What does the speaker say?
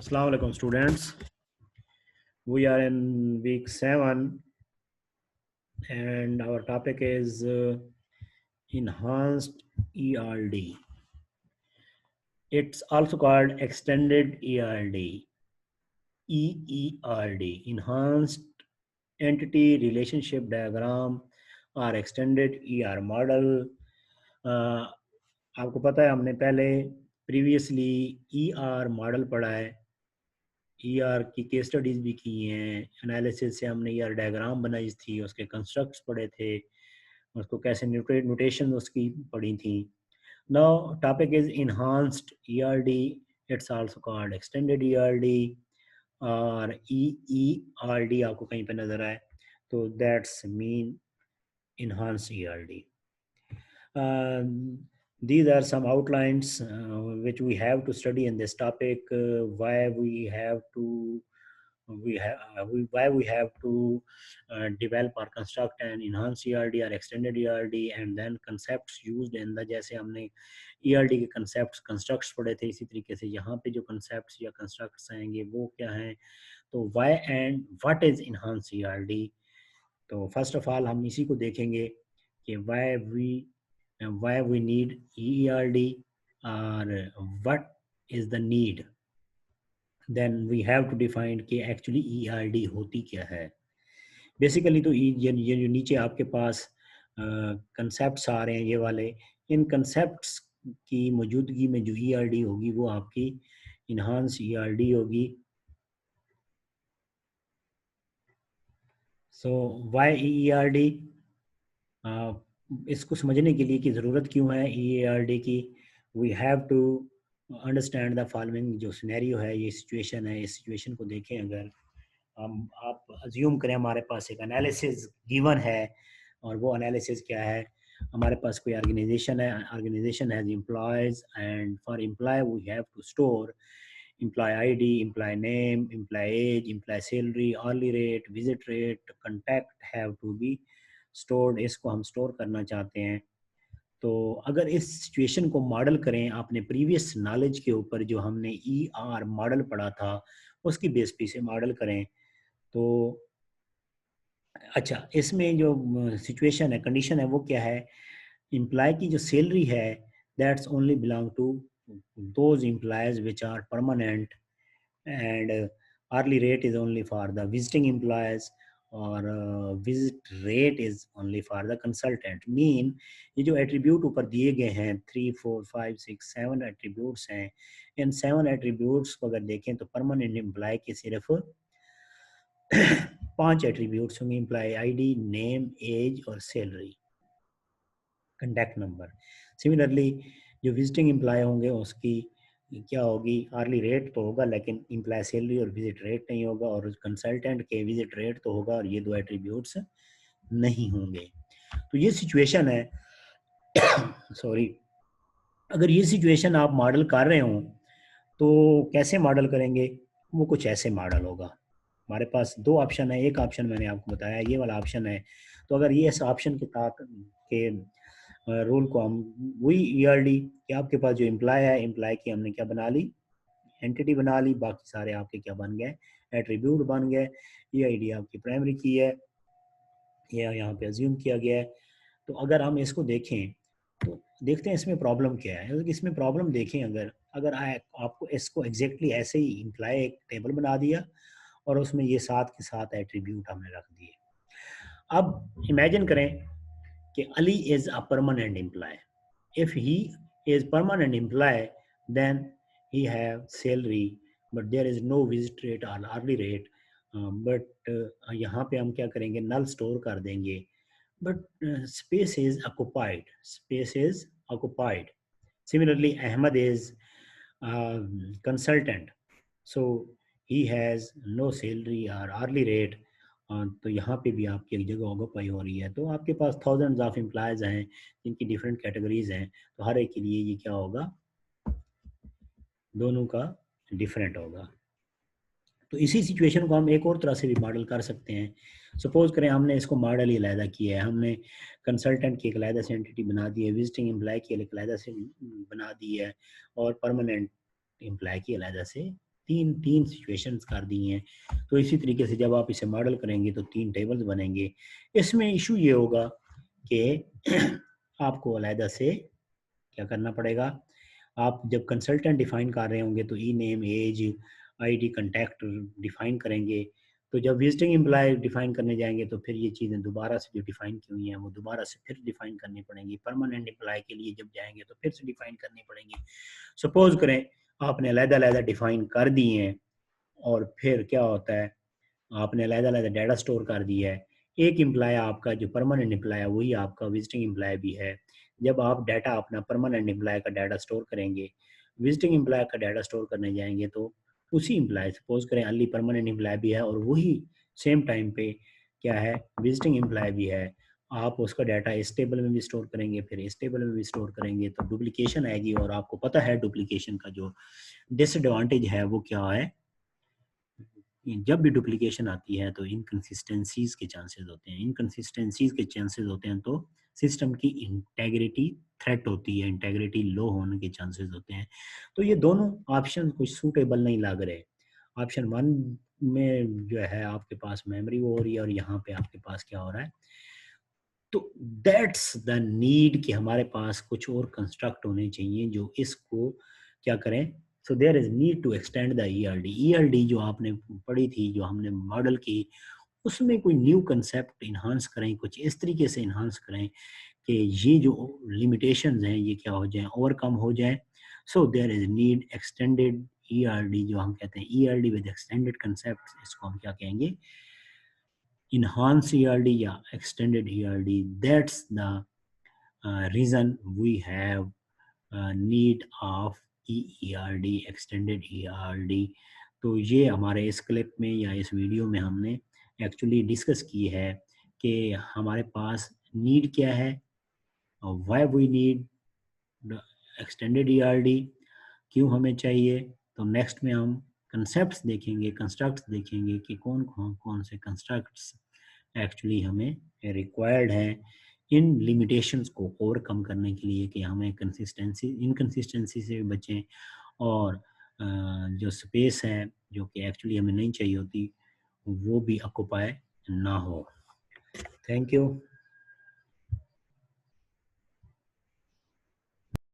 Assalamu alaikum students. We are in week 7 and our topic is enhanced ERD. It's also called extended ERD. EERD, Enhanced Entity Relationship Diagram or Extended ER Model. आपको पता है हमने पहले previously ER model पढ़ा है, ER की case studies भी की हैं, एनालिसिस से हमने ईआर डायग्राम बनाई थी, उसके कंस्ट्रक्ट्स पढ़े थे, उसको कैसे नोटेशन उसकी पढ़ी थी. Now topic is enhanced ERD, it's also called extended ERD और ईईआरडी आपको कहीं पे नजर आए तो that's mean enhanced ERD. These are some outlines which we have to study in this topic. Why we have to develop or construct an enhanced ERD or extended ERD, and then concepts used in the, जैसे हमने ERD के concepts constructs पढ़े थे, इसी तरीके से यहाँ पे जो concepts या constructs आएंगे वो क्या हैं. तो why and what is enhanced ERD. तो first of all हम इसी को देखेंगे कि why we need EERD or what is the need. Then we have to define कि actually ERD होती क्या है. बेसिकली तो ये जो नीचे आपके पास कंसेप्ट्स आ रहे हैं ये वाले, इन कंसेप्ट्स की मौजूदगी में जो ERD होगी वो आपकी इनहांस ERD होगी. सो व्हाई EERD, इसको समझने के लिए की ज़रूरत क्यों है EERD की. We have to understand the following. जो सिनेरियो है, ये सिचुएशन है, इस सिचुएशन को देखें. अगर हम आप अज्यूम करें हमारे पास एक एनालिसिस गिवन है और वो एनालिसिस क्या है, हमारे पास कोई ऑर्गेनाइजेशन है, organization has employees and for employee we have to store employee ID, employee name, employee age, employee salary, hourly rate, visit rate, contact have to be stored. इसको हम स्टोर करना चाहते हैं. तो अगर इस सिचुएशन को मॉडल करें आपने प्रीवियस नॉलेज के ऊपर, जो हमने ER मॉडल पढ़ा था उसकी बेस पे से मॉडल करें तो अच्छा, इसमें जो सिचुएशन है, कंडीशन है, वो क्या है. एम्प्लॉय की जो सैलरी है that's only belong to those employees which are permanent, and hourly rate is only for the visiting employees or visit rate is only for the consultant. Mean ये जो एट्रीब्यूट ऊपर दिए गए हैं 3 4 5 6 7 एट्रीब्यूट्स हैं, इन 7 एट्रीब्यूट्स को अगर देखें तो परमानेंट एम्प्लॉय के सिर्फ 5 एट्रीब्यूट्स होंगे. एम्प्लॉय आईडी, नेम, एज और सैलरी, कंटैक्ट नंबर. सिमिलरली जो विजिटिंग एम्प्लॉय होंगे उसकी क्या होगी, आर्ली रेट तो होगा लेकिन एम्प्लॉय सैलरी और विजिट रेट नहीं होगा, और कंसल्टेंट के विजिट रेट तो होगा और ये दो एट्रीब्यूट्स नहीं होंगे. तो ये सिचुएशन है. सॉरी, अगर ये सिचुएशन आप मॉडल कर रहे हो तो कैसे मॉडल करेंगे, वो कुछ ऐसे मॉडल होगा. हमारे पास दो ऑप्शन है. एक ऑप्शन मैंने आपको बताया, ये वाला ऑप्शन है. तो अगर ये इस ऑप्शन के तहत के रूल को हम वही ERD कि आपके पास जो एम्प्लॉय है, एम्प्लॉय की हमने क्या बना ली, एंटिटी बना ली, बाकी सारे आपके क्या बन गए, एट्रीब्यूट बन गए. ये आईडी आपकी प्राइमरी की है, ये यहाँ पे अज्यूम किया गया है. तो अगर हम इसको देखें तो देखते हैं इसमें प्रॉब्लम क्या है. इसमें प्रॉब्लम देखें, अगर अगर आपको इसको एग्जैक्टली ऐसे ही एम्प्लॉय एक टेबल बना दिया और उसमें ये साथ के साथ एट्रीब्यूट हमने रख दिए. अब इमेजिन करें कि Ali is a permanent employee. If he is permanent employee, then he have salary, but there is no visit rate or hourly rate. But यहाँ पे हम क्या करेंगे, null store कर देंगे. But space is occupied. Space is occupied. Similarly, Ahmed is consultant, so he has no salary or hourly rate. तो यहाँ पे भी आपकी एक जगह ऑक्यूपाई हो रही है. तो आपके पास थाउजेंड्स ऑफ एम्प्लॉयज हैं जिनकी डिफरेंट कैटेगरीज हैं, तो हर एक के लिए ये क्या होगा, दोनों का डिफरेंट होगा. तो इसी सिचुएशन को हम एक और तरह से भी मॉडल कर सकते हैं. सपोज करें हमने इसको मॉडल ही अलहदा किया है, हमने कंसल्टेंट की एक अलहदा से एंटिटी बना दी है, विजिटिंग एम्प्लॉय की एक अलहदा से बना दी है और परमानेंट एम्प्लॉय की अलहदा से तीन तीन सिचुएशंस कर दी हैं। तो इसी तरीके से जब आप इसे मॉडल करेंगे तो 3 टेबल्स बनेंगे। इसमें इशू ये होगा कि आपको अलहदा से क्या करना पड़ेगा, आप जब कंसल्टेंट डिफाइन कर रहे होंगे तो ई name, age, ID, contact define करेंगे। तो जब विजिटिंग एम्प्लॉय डिफाइन करने जाएंगे तो फिर ये चीज़ें दोबारा से जो डिफाइन की हुई हैं वो दोबारा से फिर डिफाइन करनी पड़ेंगी। परमानेंट एम्प्लॉय के लिए जब जाएंगे तो फिर से डिफाइन करनी पड़ेंगी। सपोज करें आपने अलहदा डिफाइन कर दिए हैं और फिर क्या होता है, आपने अलग-अलग डाटा स्टोर कर दिया है। एक एम्प्लॉय आपका जो परमानेंट एम्प्लॉय है वही आपका विजिटिंग एम्प्लॉय भी है। जब आप डाटा अपना परमानेंट एम्प्लॉय का डाटा स्टोर करेंगे, विजिटिंग एम्प्लॉय का डाटा स्टोर करने जाएँगे तो उसी एम्प्लॉय, सपोज़ करें अर्ली परमानेंट एम्प्लॉय भी है और वही सेम टाइम पे क्या है, विजिटिंग एम्प्लॉय भी है। आप उसका डाटा इस टेबल में भी स्टोर करेंगे, फिर इस टेबल में भी स्टोर करेंगे तो डुप्लीकेशन आएगी और आपको पता है डुप्लीकेशन का जो डिसएडवांटेज है वो क्या है। जब भी डुप्लीकेशन आती है तो इनकंसिस्टेंसीज के चांसेस होते हैं। इनकंसिस्टेंसीज के चांसेस होते हैं तो सिस्टम की इंटेग्रिटी थ्रेट होती है, इंटेग्रिटी लो होने के चांसेस होते हैं। तो ये दोनों ऑप्शन कुछ सूटेबल नहीं लग रहे। ऑप्शन वन में जो है आपके पास मेमोरी वो हो रही है और यहाँ पे आपके पास क्या हो रहा है। तो दैट्स द नीड कि हमारे पास कुछ और कंस्ट्रक्ट होने चाहिए जो इसको क्या करें। So there is need to extend the ERD. ERD जो आपने पढ़ी थी, जो हमने मॉडल की, उसमें कोई न्यू कंसेप्ट इन्हांस करें, कुछ इस तरीके से इन्हांस करें कि ये जो लिमिटेशंस हैं ये क्या हो जाए, ओवरकम हो जाए। So there is need extended ERD, जो हम कहते हैं ईआरडी विद एक्सटेंडेड कंसेप्ट, इसको हम क्या कहेंगे, enhanced ERD या extended ERD. That's the reason we have need of EERD, extended ERD. तो ये हमारे इस क्लिप में या इस वीडियो में हमने एक्चुअली डिस्कस की है कि हमारे पास नीड क्या है, why we need extended ERD, क्यों हमें चाहिए। तो नेक्स्ट में हम कंसेप्ट्स देखेंगे, कंस्ट्रक्ट्स देखेंगे कि कौन कौन कौन से कंस्ट्रक्ट्स एक्चुअली हमें रिक्वायर्ड हैं इन लिमिटेशंस को ओवरकम करने के लिए कि हमें कंसिस्टेंसी, इनकंसिस्टेंसी से भी बचें और जो स्पेस है जो कि एक्चुअली हमें नहीं चाहिए होती वो भी ऑक्यूपाई ना हो। Thank you.